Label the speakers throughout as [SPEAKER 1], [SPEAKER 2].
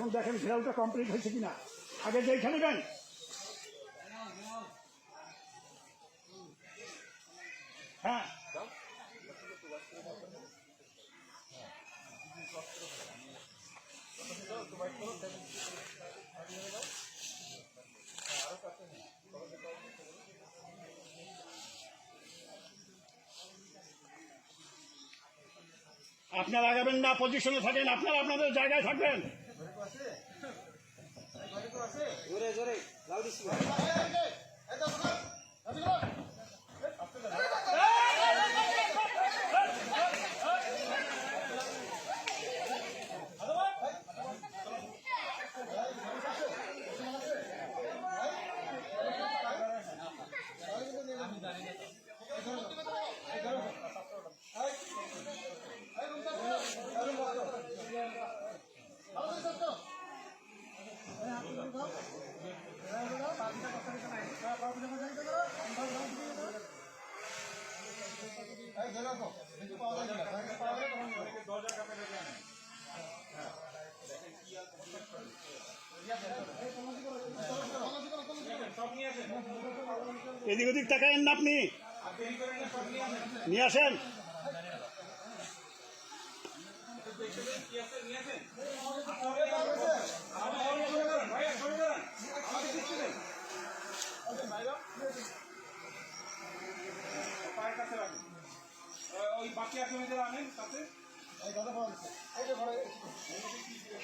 [SPEAKER 1] এখন দেখেন ঘেরাওটা কমপ্লিট হয়েছে কিনা। আগে যেখানে নেবেন হ্যাঁ আপনারা আগাবেন না, পজিশনে থাকেন, আপনারা আপনাদের জায়গায় থাকবেন। এদিক ওদিক তাকায়েন না, আপনি নিয়ে আসেন।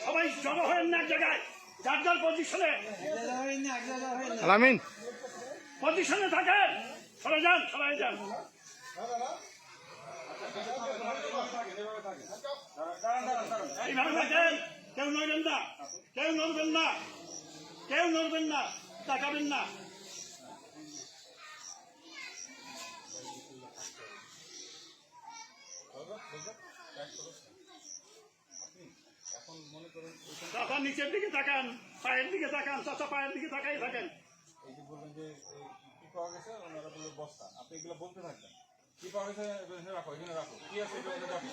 [SPEAKER 1] সবাই জড়ো হয়েন না এক জায়গায়, যার যার পজিশনে পজিশনে থাকেন। সরে যান, সবাই যান। এইভাবে থাকেন, কেউ নড়বেন না, কেউ নড়বেন না, কেউ নড়বেন না, তাকাবেন না। চাচা নিচের দিকে তাকান, পায়ের দিকে তাকান, চাচা পায়ের দিকে তাকাই থাকেন।
[SPEAKER 2] এই যে বলবেন যে কি পাওয়া গেছে, ওনারা বলবে বস্তা, আপনি এগুলো বলতে থাকবেন। কি পাওয়া গেছে এখানে রাখো, এখানে রাখো, কি আছে রাখো,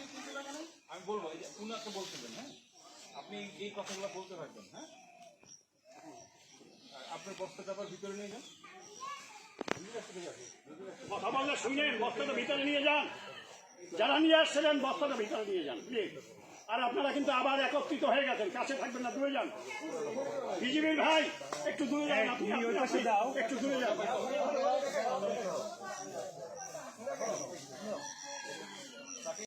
[SPEAKER 2] আমি বলবো। এই যে উনাকে বলতেবেন, হ্যাঁ, আপনি এই কথাগুলো বলতে থাকবেন। হ্যাঁ, আপনার বস্তাটা আবার ভিতরে নিয়ে যান,
[SPEAKER 1] কথা বললে শুনেন, বস্তাটা ভিতরে নিয়ে যান। যারা নিয়ে আসছিলেন বস্তাটা ভিতরে নিয়ে যান প্লিজ। আর আপনারা কিন্তু আবার একত্রিত হয়ে গেছেন, কাছে থাকবেন না, দূরে যান। বিজিবির ভাই একটু দূরে যান, আপনি একটু দূরে যান।